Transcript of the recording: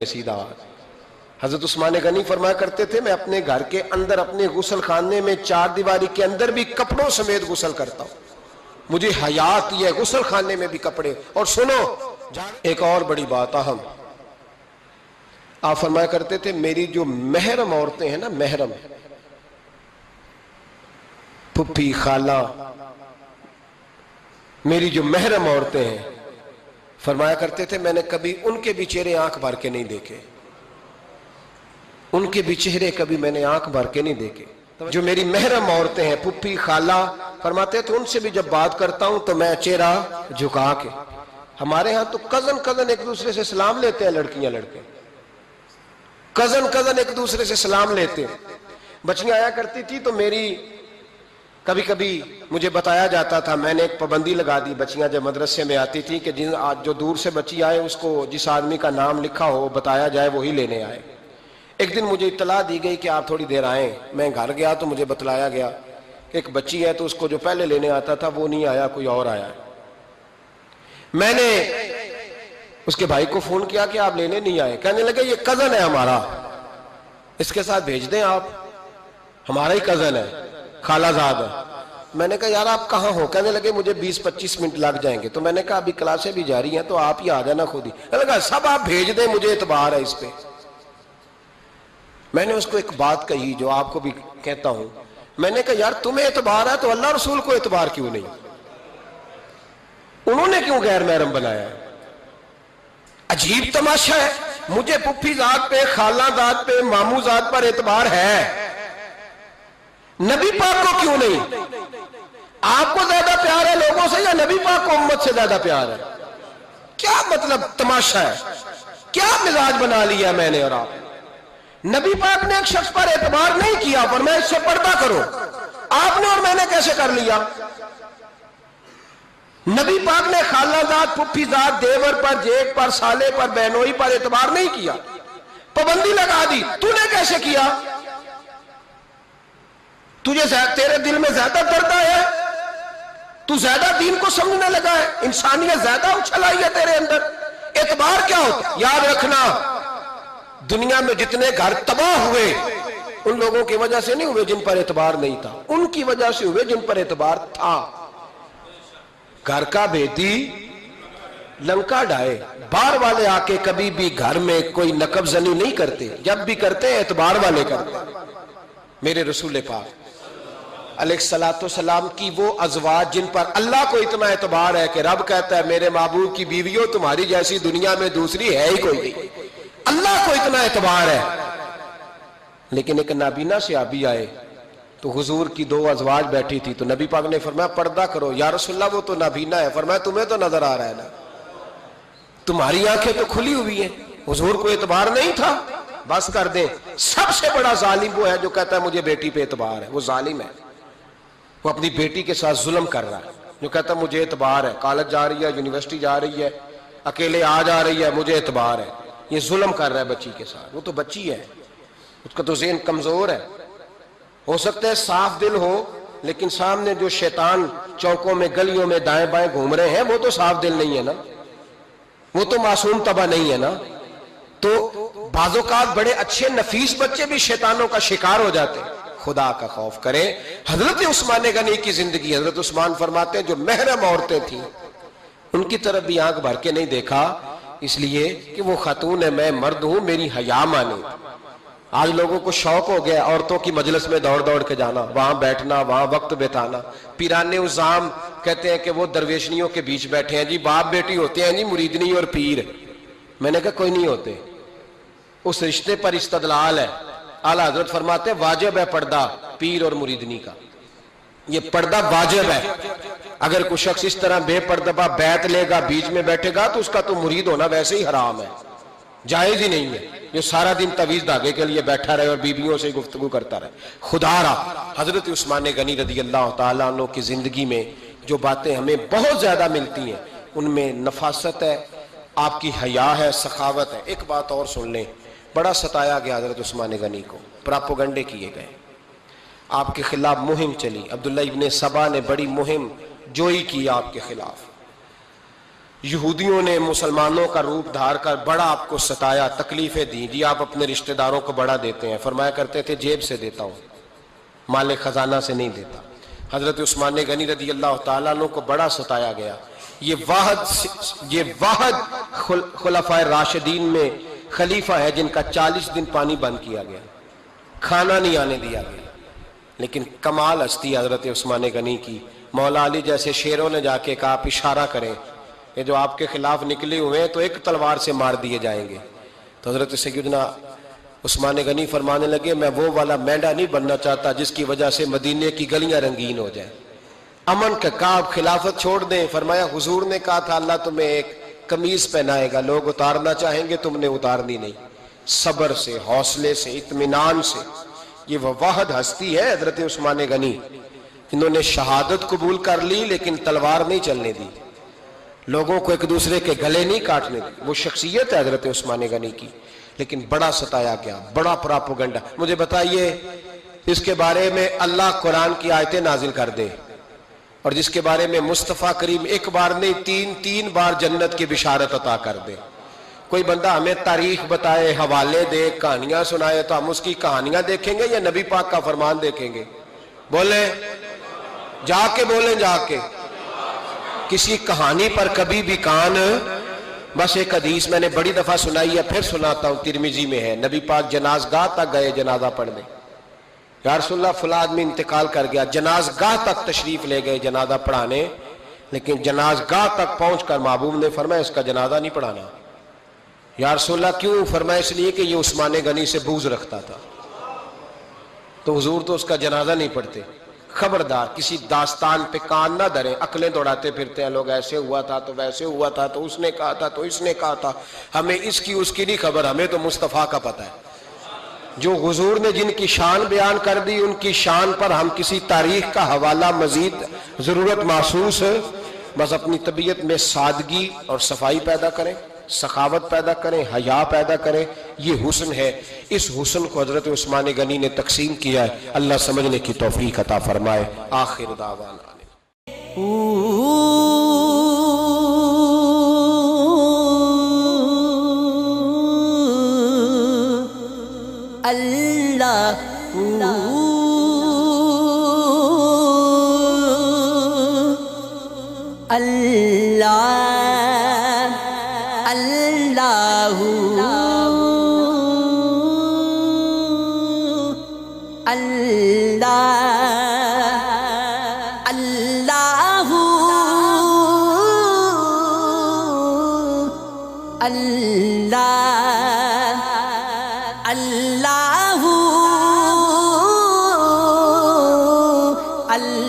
سیدھا حضرت عثمان غنی فرمایا کرتے تھے میں اپنے گھر کے اندر اپنے غسل خانے میں چار دیواری کے اندر بھی کپڑوں سمیت غسل کرتا ہوں، مجھے حیات یہ غسل خانے میں بھی کپڑے۔ اور سنو ایک اور بڑی بات اہم، آپ فرمایا کرتے تھے میری جو محرم عورتیں ہیں نا، محرم پھپھی خالہ، میری جو محرم عورتیں ہیں، فرمایا کرتے تھے میں نے کبھی ان کے بھی چہرے آنکھ بھر کے نہیں دیکھے، ان کے بھی چہرے کبھی میں نے آنکھ بھر کے نہیں دیکھے۔ جو میری محرم عورتیں ہیں پھپھی خالہ، فرماتے تھے ان سے بھی جب بات کرتا ہوں تو میں چہرہ جھکا کے۔ ہمارے ہاں تو کزن ایک دوسرے سے سلام لیتے ہیں، لڑکیاں لڑکے کزن ایک دوسرے سے سلام لیتے ہیں۔ بچیاں آیا کرتی تھی تو میری کبھی کبھی مجھے بتایا جاتا تھا، میں نے ایک پابندی لگا دی، بچیاں جب مدرسے میں آتی تھی کہ جو دور سے بچی آئے اس کو جس آدمی کا نام لکھا ہو بتایا جائے وہی لینے آئے۔ ایک دن مجھے اطلاع دی گئی کہ آپ تھوڑی دیر آئیں، میں گھر گیا تو مجھے بتلایا گیا کہ ایک بچی ہے تو اس کو جو پہلے لینے آتا تھا وہ نہیں آیا، کوئی اور آیا۔ میں نے اس کے بھائی کو فون کیا کہ آپ لینے نہیں آئے، کہنے لگے یہ کزن ہے ہمارا، اس کے ساتھ بھیج دیں، آپ ہمارا ہی کزن ہے، خالہ زاد ہے۔ میں نے کہا یار آپ کہاں ہو؟ کہنے لگے مجھے 20-25 منٹ لگ جائیں گے۔ تو میں نے کہا ابھی کلاسیں بھی جاری ہیں تو آپ ہی آ جانا خود ہی۔ کہنے لگا سب آپ بھیج دیں، مجھے اعتبار ہے اس پہ۔ میں نے اس کو ایک بات کہی جو آپ کو بھی کہتا ہوں، میں نے کہا یار تمہیں اعتبار ہے تو اللہ رسول کو اعتبار کیوں نہیں؟ انہوں نے کیوں غیر محرم بنایا ہے؟ عجیب تماشا ہے، مجھے پھپھی ذات پہ، خالہ ذات پہ، ماموں ذات پر اعتبار ہے، نبی پاک کو کیوں نہیں؟ آپ کو زیادہ پیار ہے لوگوں سے یا نبی پاک کو امت سے زیادہ پیار ہے؟ کیا مطلب تماشا ہے؟ کیا مزاج بنا لیا میں نے اور آپ؟ نبی پاک نے ایک شخص پر اعتبار نہیں کیا، فرمایا اس سے پردہ کرو، آپ نے اور میں نے کیسے کر لیا؟ نبی پاک نے خالہ ذات، پھپھی ذات، دیور پر، جیٹ پر، سالے پر، بہنوئی پر اعتبار نہیں کیا، پابندی لگا دی، تو نے کیسے کیا؟ تیرے دل میں زیادہ درد ہے، تو زیادہ دین کو سمجھنے لگا ہے، انسانیت زیادہ اچھل آئی ہے تیرے اندر۔ اعتبار کیا ہوتا؟ یاد رکھنا دنیا میں جتنے گھر تباہ ہوئے ان لوگوں کی وجہ سے نہیں ہوئے جن پر اعتبار نہیں تھا، ان کی وجہ سے ہوئے جن پر اعتبار تھا۔ گھر کا بیٹی لنکا ڈھائے، باہر والے آ کے کبھی بھی گھر میں کوئی نقب زنی نہیں کرتے، جب بھی کرتے ہیں اعتبار والے کرتے۔ میرے رسول پاک علیہ السلام کی وہ ازواج جن پر اللہ کو اتنا اعتبار ہے کہ رب کہتا ہے میرے محبوب کی بیویوں تمہاری جیسی دنیا میں دوسری ہے ہی کوئی نہیں، اللہ کو اتنا اعتبار ہے۔ لیکن ایک نابینا صحابی آئے تو حضور کی 2 ازواج بیٹھی تھی، تو نبی پاک نے فرمایا پردہ کرو۔ یا رسول اللہ وہ تو نابینا ہے۔ فرمایا تمہیں تو نظر آ رہا ہے نا، تمہاری آنکھیں تو کھلی ہوئی ہیں، حضور کو اعتبار نہیں تھا، بس کر دیں۔ سب سے بڑا ظالم وہ ہے جو کہتا ہے مجھے بیٹی پہ اعتبار ہے، وہ ظالم ہے، وہ اپنی بیٹی کے ساتھ ظلم کر رہا ہے۔ جو کہتا ہے مجھے اعتبار ہے، کالج جا رہی ہے، یونیورسٹی جا رہی ہے، اکیلے آ جا رہی ہے، مجھے اعتبار ہے، یہ ظلم کر رہا ہے بچی کے ساتھ۔ وہ تو بچی ہے، اس کا تو ذہن کمزور ہے، ہو سکتا ہے صاف دل ہو لیکن سامنے جو شیطان چوکوں میں گلیوں میں دائیں بائیں گھوم رہے ہیں وہ تو صاف دل نہیں ہے نا، وہ تو معصوم طبع نہیں ہے نا۔ تو بعض اوقات بڑے اچھے نفیس بچے بھی شیطانوں کا شکار ہو جاتے ہیں، خدا کا خوف کریں۔ حضرت عثمان غنی کی زندگی، حضرت عثمان فرماتے ہیں جو محرم عورتیں تھیں ان کی طرف بھی آنکھ بھر کے نہیں دیکھا، اس لیے کہ وہ خاتون ہے، میں مرد ہوں، میری حیا مانی۔ آج لوگوں کو شوق ہو گیا عورتوں کی مجلس میں دوڑ دوڑ کے جانا، وہاں بیٹھنا، وہاں وقت بتانا۔ پیرانے عظام کہتے ہیں کہ وہ درویشنیوں کے بیچ بیٹھے ہیں جی، باپ بیٹی ہوتے ہیں جی، مریدنی اور پیر۔ میں نے کہا کوئی نہیں ہوتے، اس رشتے پر استدلال ہے۔ اعلیٰ حضرت فرماتے ہیں واجب ہے پردہ پیر اور مریدنی کا، یہ پردہ واجب ہے۔ اگر کوئی شخص اس طرح بے پردہ بیعت لے گا، بیچ میں بیٹھے گا، تو اس کا تو مرید ہونا ویسے ہی حرام ہے، جائز ہی نہیں ہے۔ جو سارا دن تویز دھاگے کے لیے بیٹھا رہے اور بیویوں سے گفتگو کرتا رہے، خدا را۔ حضرت عثمان غنی رضی اللہ تعالیٰ عنہ کی زندگی میں جو باتیں ہمیں بہت زیادہ ملتی ہیں ان میں نفاست ہے، آپ کی حیا ہے، سخاوت ہے۔ ایک بات اور سن لیں، بڑا ستایا گیا حضرت عثمان غنی کو، پراپوگنڈے کیے گئے، آپ کے خلاف مہم چلی، عبداللہ ابن سبا نے بڑی مہم جوئی کی آپ کے خلاف۔ یہودیوں نے مسلمانوں کا روپ دھار کر بڑا آپ کو ستایا، تکلیفیں دی. جی آپ اپنے رشتہ داروں کو بڑا دیتے ہیں، فرمایا کرتے تھے جیب سے دیتا ہوں، مال خزانہ سے نہیں دیتا. حضرت عثمان غنی رضی اللہ تعالیٰ عنہ کو بڑا ستایا گیا. یہ واحد خلفائے راشدین میں خلیفہ ہے جن کا 40 دن پانی بند کیا گیا، کھانا نہیں آنے دیا گیا. لیکن کمال ہستی حضرت عثمان غنی کی. مولا علی جیسے شیروں نے جا کے کہا آپ اشارہ کریں، یہ جو آپ کے خلاف نکلے ہوئے ہیں تو ایک تلوار سے مار دیے جائیں گے. تو حضرت سیدنا عثمان غنی فرمانے لگے میں وہ والا مینڈا نہیں بننا چاہتا جس کی وجہ سے مدینے کی گلیاں رنگین ہو جائیں. امن کا کعب خلافت چھوڑ دیں. فرمایا حضور نے کہا تھا اللہ تمہیں ایک قمیض پہنائے گا، لوگ اتارنا چاہیں گے، تم نے اتارنی نہیں. صبر سے، حوصلے سے، اطمینان سے. یہ وہ واحد ہستی ہے حضرت عثمان غنی جنہوں نے شہادت قبول کر لی لیکن تلوار نہیں چلنے دی، لوگوں کو ایک دوسرے کے گلے نہیں کاٹنے دی. وہ شخصیت ہے حضرت عثمان غنی کی. لیکن بڑا ستایا گیا، بڑا پراپوگنڈا. مجھے بتائیے اس کے بارے میں اللہ قرآن کی آیتیں نازل کر دے اور جس کے بارے میں مصطفیٰ کریم ایک بار نہیں تین بار جنت کی بشارت عطا کر دے. کوئی بندہ ہمیں تاریخ بتائے، حوالے دے، کہانیاں سنائے تو ہم اس کی کہانیاں دیکھیں گے یا نبی پاک کا فرمان دیکھیں گے؟ بولیں جا کے، بولیں جا کے. کسی کہانی پر کبھی بھی کان. بس ایک حدیث میں نے بڑی دفعہ سنائی ہے، پھر سناتا ہوں، ترمذی میں ہے. نبی پاک جنازگاہ تک گئے جنازہ پڑھنے. یا رسول اللہ فلاں آدمی انتقال کر گیا. جنازگاہ تک تشریف لے گئے جنازہ پڑھانے، لیکن جنازگاہ تک پہنچ کر محبوب نے فرمایا اس کا جنازہ نہیں پڑھانا. یا رسول اللہ کیوں؟ فرمایا اس لیے کہ یہ عثمان غنی سے بغض رکھتا تھا. تو حضور تو اس کا جنازہ نہیں پڑھتے. خبردار کسی داستان پہ کان نہ دھریں. عقلیں دوڑاتے پھرتے ہیں لوگ، ایسے ہوا تھا تو ویسے ہوا تھا تو اس نے کہا تھا تو اس نے کہا تھا. ہمیں اس کی اس کی نہیں خبر، ہمیں تو مصطفیٰ کا پتہ ہے. جو حضور نے جن کی شان بیان کر دی ان کی شان پر ہم کسی تاریخ کا حوالہ مزید ضرورت محسوس ہے. بس اپنی طبیعت میں سادگی اور صفائی پیدا کریں، سخاوت پیدا کریں، حیا پیدا کریں. یہ حسن ہے. اس حسن کو حضرت عثمان غنی نے تقسیم کیا ہے. اللہ سمجھنے کی توفیق عطا فرمائے. آخر دعوانا اللہ اللہ اللہ اللہ اللہ اللہ اللہ اللہ